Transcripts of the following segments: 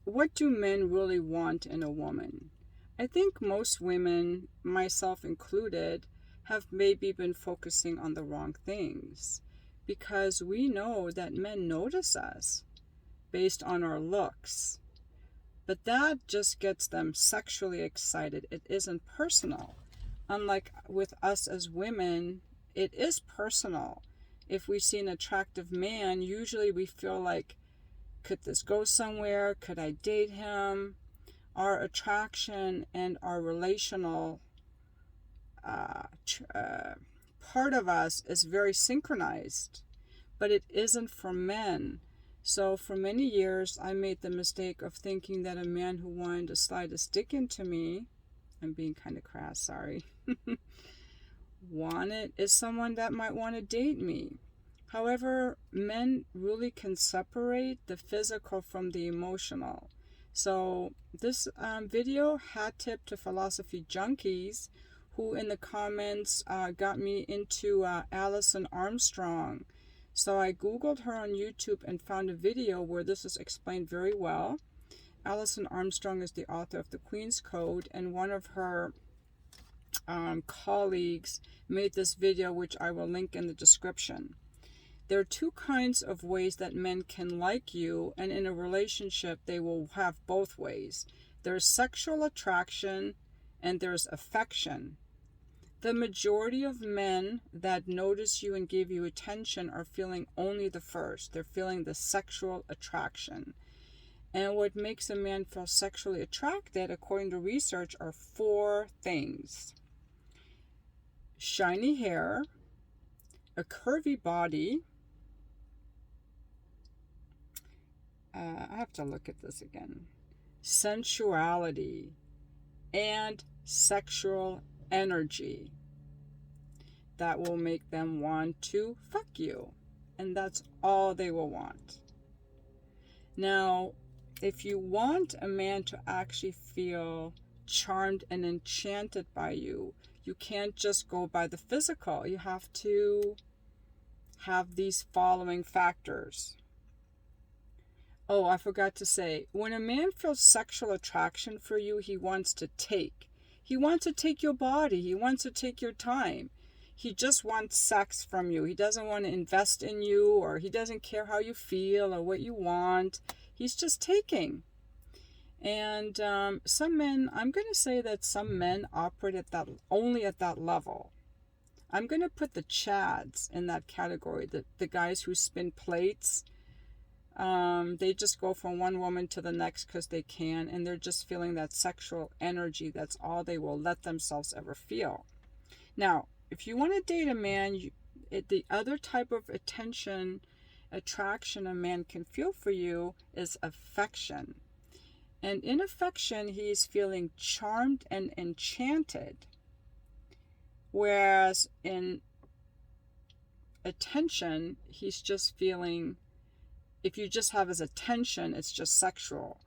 what do men really want in a woman? I think most women, myself included, have maybe been focusing on the wrong things, because we know that men notice us based on our looks. But that just gets them sexually excited. It isn't personal. Unlike with us as women, it is personal. If we see an attractive man, usually we feel like, could this go somewhere? Could I date him? Our attraction and our relational part of us is very synchronized, but it isn't for men. So for many years, I made the mistake of thinking that a man who wanted to slide a stick into me, I'm being kind of crass, sorry, is someone that might want to date me. However, men really can separate the physical from the emotional. So this video, hat tip to philosophy junkies, who in the comments got me into Alison Armstrong. So I Googled her on YouTube and found a video where this is explained very well. Alison Armstrong is the author of The Queen's Code, and one of her colleagues made this video, which I will link in the description. There are two kinds of ways that men can like you, and in a relationship they will have both ways. There's sexual attraction and there's affection. The majority of men that notice you and give you attention are feeling only the first. They're feeling the sexual attraction. And what makes a man feel sexually attracted, according to research, are 4 things: shiny hair, a curvy body. I have to look at this again. Sensuality and sexual energy that will make them want to fuck you. And that's all they will want. Now, if you want a man to actually feel charmed and enchanted by you, you can't just go by the physical. You have to have these following factors. Oh, I forgot to say, when a man feels sexual attraction for you, he wants to take. He wants to take your body. He wants to take your time. He just wants sex from you. He doesn't want to invest in you, or he doesn't care how you feel or what you want. He's just taking. And some men, I'm going to say that some men operate at that, only at that level. I'm going to put the chads in that category, the guys who spin plates. They just go from one woman to the next because they can, and they're just feeling that sexual energy. That's all they will let themselves ever feel. Now, if you want to date a man, the other type of attraction a man can feel for you is affection. And in affection, he's feeling charmed and enchanted. Whereas in attention, he's just feeling, if you just have his attention, it's just sexual.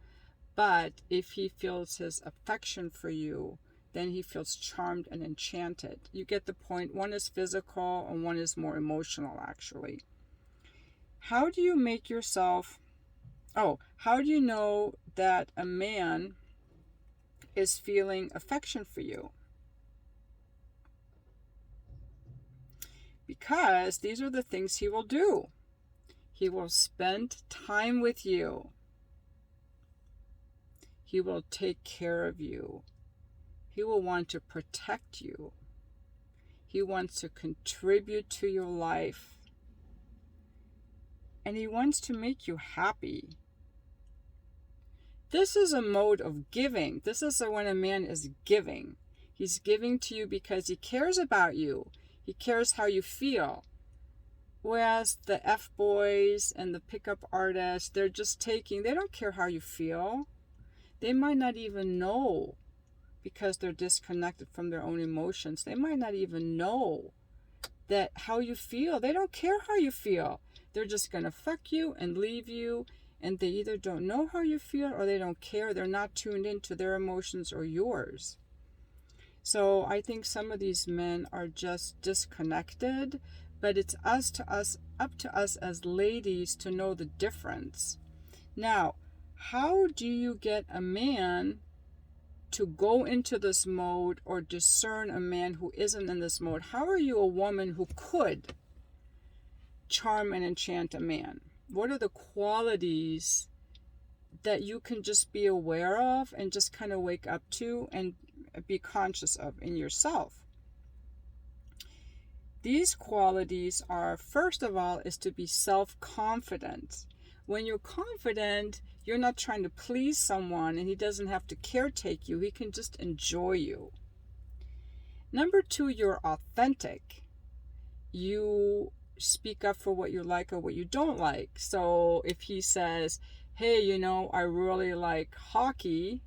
But if he feels his affection for you, then he feels charmed and enchanted. You get the point. One is physical and one is more emotional, actually. How do you make yourself... how do you know that a man is feeling affection for you? Because these are the things he will do. He will spend time with you. He will take care of you. He will want to protect you. He wants to contribute to your life. And he wants to make you happy. This is a mode of giving. This is when a man is giving. He's giving to you because he cares about you. He cares how you feel. Whereas the F-boys and the pickup artists, they're just taking. They don't care how you feel. They might not even know, because they're disconnected from their own emotions. They might not even know that how you feel. They don't care how you feel. They're just going to fuck you and leave you. And they either don't know how you feel or they don't care. They're not tuned into their emotions or yours. So I think some of these men are just disconnected. But it's up to us as ladies to know the difference. Now, How do you get a man to go into this mode or discern a man who isn't in this mode? How are you a woman who could charm and enchant a man? What are the qualities that you can just be aware of and just kind of wake up to and be conscious of in yourself? These qualities are, first of all, is to be self-confident. When you're confident, you're not trying to please someone and he doesn't have to caretake you. He can just enjoy you. Number two, you're authentic. You speak up for what you like or what you don't like. So if he says, hey, I really like hockey,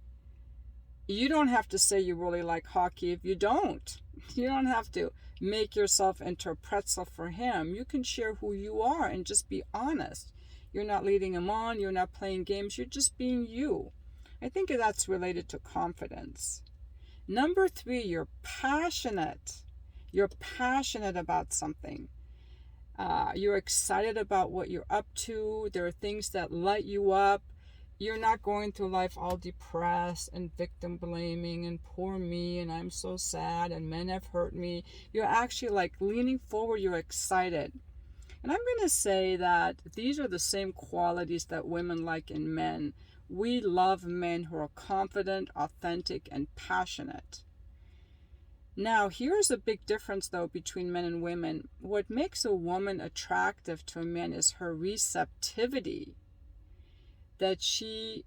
you don't have to say you really like hockey if you don't. You don't have to make yourself into a pretzel for him. You can share who you are and just be honest. You're not leading him on. You're not playing games. You're just being you. I think that's related to confidence. Number three, you're passionate. You're passionate about something. You're excited about what you're up to. There are things that light you up. You're not going through life all depressed and victim blaming and poor me and I'm so sad and men have hurt me. You're actually like leaning forward. You're excited. And I'm going to say that these are the same qualities that women like in men. We love men who are confident, authentic, and passionate. Now, here's a big difference, though, between men and women. What makes a woman attractive to a man is her receptivity. That she,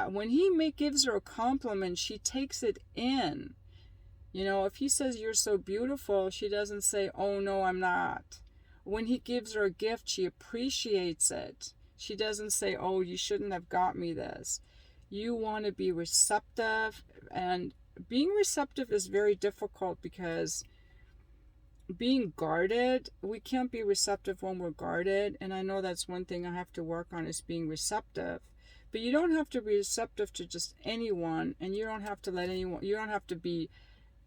when he gives her a compliment, she takes it in. If he says, you're so beautiful, she doesn't say, oh, no, I'm not. When he gives her a gift, she appreciates it. She doesn't say, oh, you shouldn't have got me this. You want to be receptive, and being receptive is very difficult because being guarded, we can't be receptive when we're guarded. And I know that's one thing I have to work on, is being receptive. But you don't have to be receptive to just anyone, and you don't have to be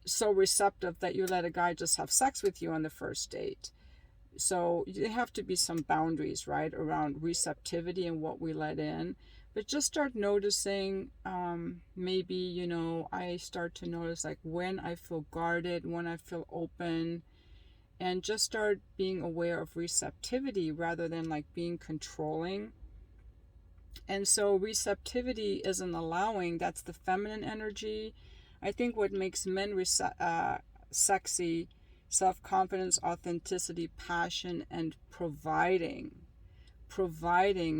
so receptive that you let a guy just have sex with you on the first date. So there have to be some boundaries, right, around receptivity and what we let in. But just start noticing, maybe, I start to notice like when I feel guarded, when I feel open, and just start being aware of receptivity rather than like being controlling. And so receptivity isn't allowing, that's the feminine energy. I think what makes men sexy, self-confidence, authenticity, passion, and providing,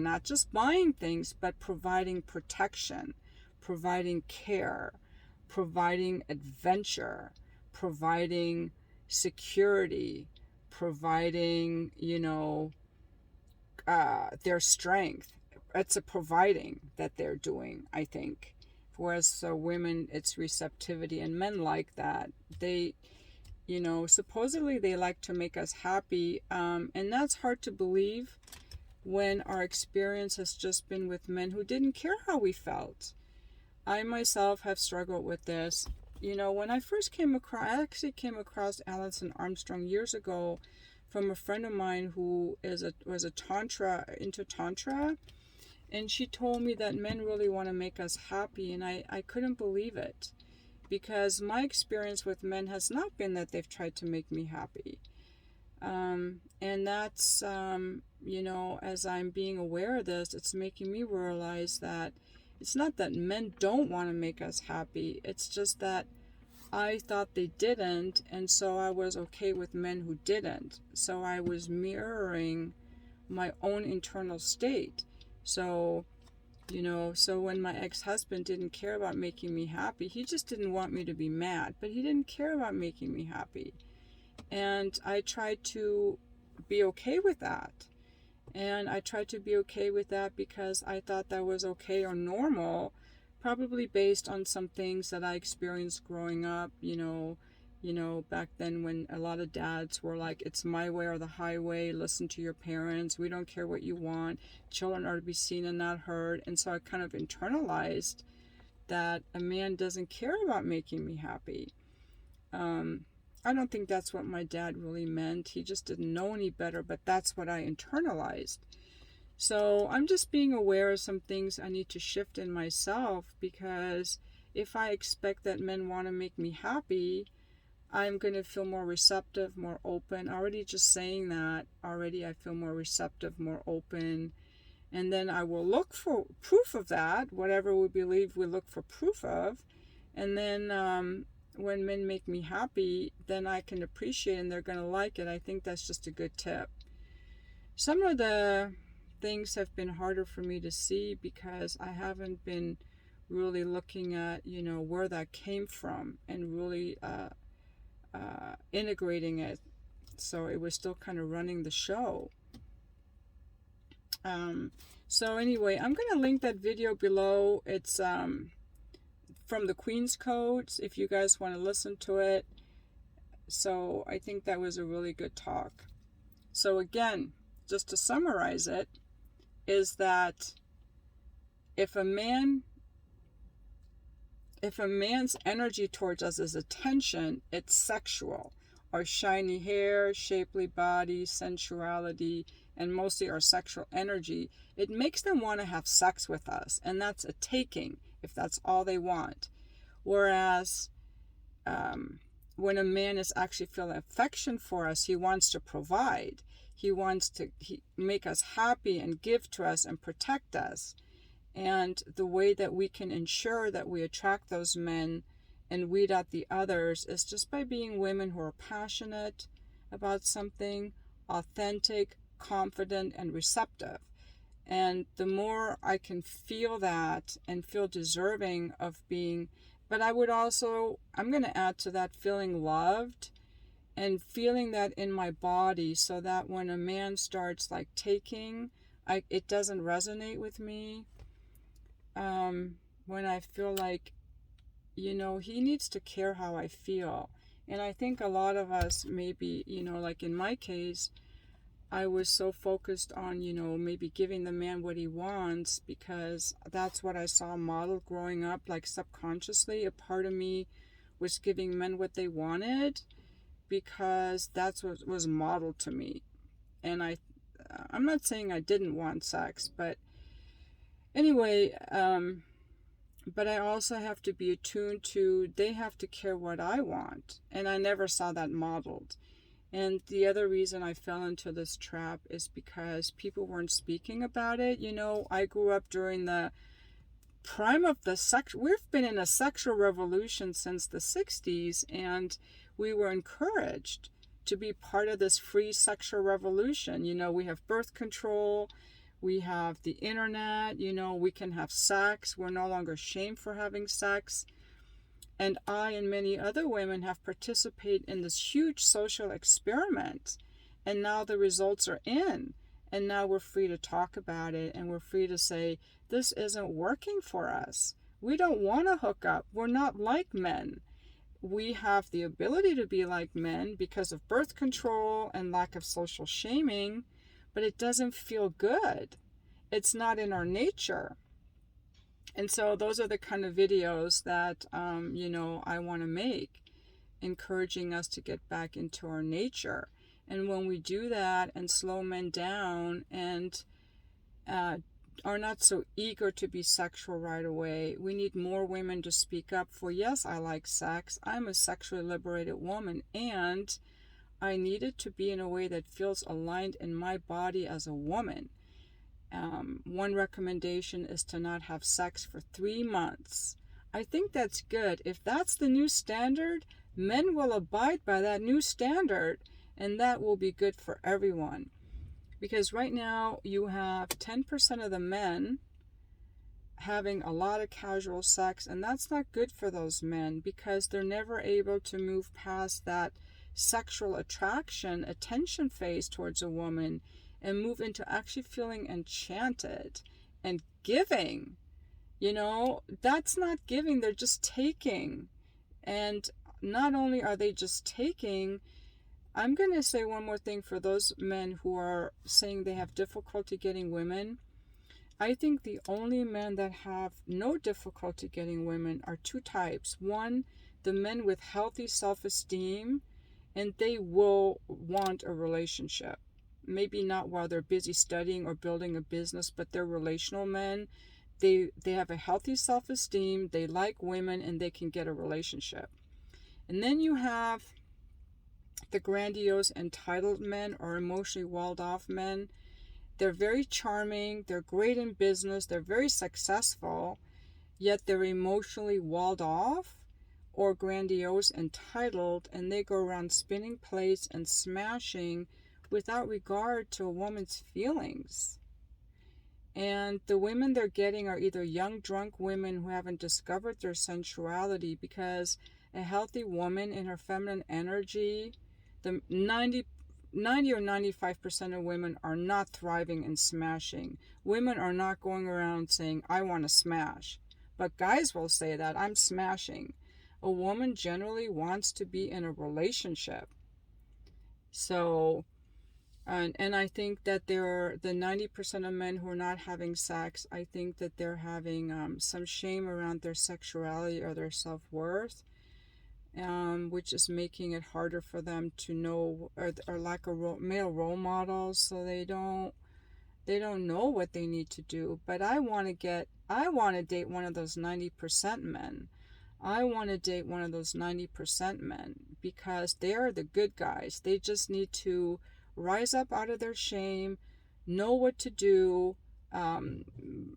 not just buying things, but providing protection, providing care, providing adventure, providing security, providing, their strength. It's a providing that they're doing, I think. Whereas women, it's receptivity, and men like that. They, supposedly they like to make us happy, and that's hard to believe when our experience has just been with men who didn't care how we felt. I myself have struggled with this. When I actually came across Alison Armstrong years ago from a friend of mine who was into Tantra, and she told me that men really want to make us happy, and I couldn't believe it, because my experience with men has not been that they've tried to make me happy. And that's, as I'm being aware of this, it's making me realize that it's not that men don't want to make us happy. It's just that I thought they didn't, and so I was okay with men who didn't. So I was mirroring my own internal state. So, so when my ex-husband didn't care about making me happy, he just didn't want me to be mad, but he didn't care about making me happy. And I tried to be okay with that. And I tried to be okay with that because I thought that was okay or normal, probably based on some things that I experienced growing up, back then when a lot of dads were like, it's my way or the highway, listen to your parents, we don't care what you want, children are to be seen and not heard. And so I kind of internalized that a man doesn't care about making me happy. I don't think that's what my dad really meant. He just didn't know any better, but that's what I internalized. So I'm just being aware of some things I need to shift in myself, because if I expect that men want to make me happy, I'm going to feel more receptive, more open. Already just saying that, already I feel more receptive, more open. And then I will look for proof of that, whatever we believe we look for proof of. And then when men make me happy, then I can appreciate and they're going to like it. I think that's just a good tip. Some of the things have been harder for me to see because I haven't been really looking at, where that came from and really integrating it. So it was still kind of running the show. So anyway, I'm going to link that video below. It's from the Queen's Codes if you guys want to listen to it. So I think that was a really good talk. So again, just to summarize it, is that if a man's energy towards us is attention, it's sexual. Our shiny hair, shapely body, sensuality, and mostly our sexual energy, it makes them want to have sex with us. And that's a taking, if that's all they want. Whereas when a man is actually feeling affection for us, he wants to provide. He wants to make us happy and give to us and protect us. And the way that we can ensure that we attract those men and weed out the others is just by being women who are passionate about something, authentic, confident, and receptive. And the more I can feel that and feel deserving of being, but I'm going to add to that feeling loved and feeling that in my body, so that when a man starts like taking, it doesn't resonate with me. When I feel like, he needs to care how I feel. And I think a lot of us maybe, like in my case, I was so focused on, maybe giving the man what he wants because that's what I saw modeled growing up, like subconsciously. A part of me was giving men what they wanted because that's what was modeled to me. And I'm not saying I didn't want sex, but anyway, but I also have to be attuned to, they have to care what I want. And I never saw that modeled. And the other reason I fell into this trap is because people weren't speaking about it. I grew up during the prime of the sex. We've been in a sexual revolution since the 60s, and we were encouraged to be part of this free sexual revolution. We have birth control. We have the internet, we can have sex. We're no longer shamed for having sex. And I and many other women have participated in this huge social experiment. And now the results are in. And now we're free to talk about it. And we're free to say, this isn't working for us. We don't want to hook up. We're not like men. We have the ability to be like men because of birth control and lack of social shaming. But it doesn't feel good. It's not in our nature. And so those are the kind of videos that, I want to make, encouraging us to get back into our nature. And when we do that and slow men down and are not so eager to be sexual right away, we need more women to speak up for, yes, I like sex. I'm a sexually liberated woman, and I need it to be in a way that feels aligned in my body as a woman. One recommendation is to not have sex for 3 months. I think that's good. If that's the new standard, men will abide by that new standard, and that will be good for everyone. Because right now you have 10% of the men having a lot of casual sex, and that's not good for those men because they're never able to move past that sexual attraction, attention phase towards a woman and move into actually feeling enchanted and giving. That's not giving, they're just taking. And not only are they just taking, I'm going to say one more thing for those men who are saying they have difficulty getting women. I think the only men that have no difficulty getting women are two types. One, the men with healthy self-esteem, and they will want a relationship. maybe not while they're busy studying or building a business, but they're relational men. They have a healthy self-esteem, they like women, and they can get a relationship. And then you have the grandiose entitled men or emotionally walled off men. They're very charming, they're great in business, they're very successful, yet they're emotionally walled off or grandiose entitled, and they go around spinning plates and smashing without regard to a woman's feelings. And the women they're getting are either young drunk women who haven't discovered their sensuality, because a healthy woman in her feminine energy, the 90 or 95% of women are not thriving in smashing. Women are not going around saying, I want to smash. But guys will say that, I'm smashing. A woman generally wants to be in a relationship. So, and I think that there are the 90% of men who are not having sex, I think that they're having some shame around their sexuality or their self-worth, which is making it harder for them to know, or lack of male role models, so they don't know what they need to do. But I want to date one of those 90% men. I want to date one of those 90% men, because they are the good guys. They just need to rise up out of their shame, know what to do,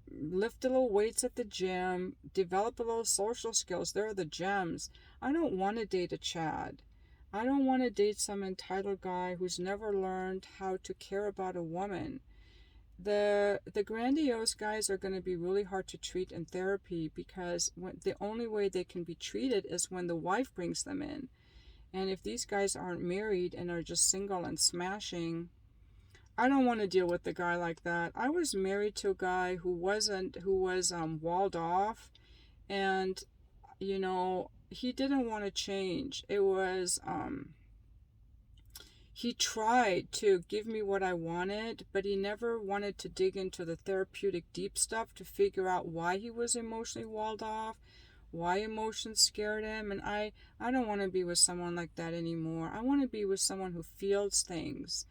lift a little weights at the gym, develop a little social skills. They're the gems. I don't want to date a Chad. I don't want to date some entitled guy who's never learned how to care about a woman. The grandiose guys are going to be really hard to treat in therapy, because the only way they can be treated is when the wife brings them in. And if these guys aren't married and are just single and smashing, I don't want to deal with a guy like that. I was married to a guy who was walled off, and he didn't want to change. It was he tried to give me what I wanted, but he never wanted to dig into the therapeutic deep stuff to figure out why he was emotionally walled off, why emotions scared him. And I don't want to be with someone like that anymore. I want to be with someone who feels things.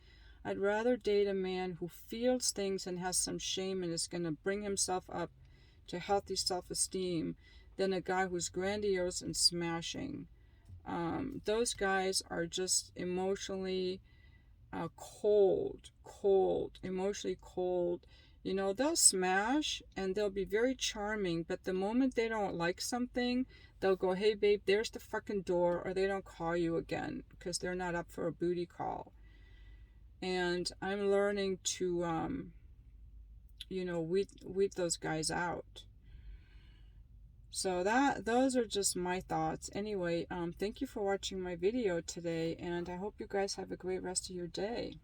I'd rather date a man who feels things and has some shame and is going to bring himself up to healthy self-esteem than a guy who's grandiose and smashing. Those guys are just emotionally cold, emotionally cold. They'll smash and they'll be very charming, but the moment they don't like something, they'll go, hey babe, there's the fucking door, or they don't call you again because they're not up for a booty call. And I'm learning to, weed those guys out. So those are just my thoughts. Anyway, thank you for watching my video today, and I hope you guys have a great rest of your day.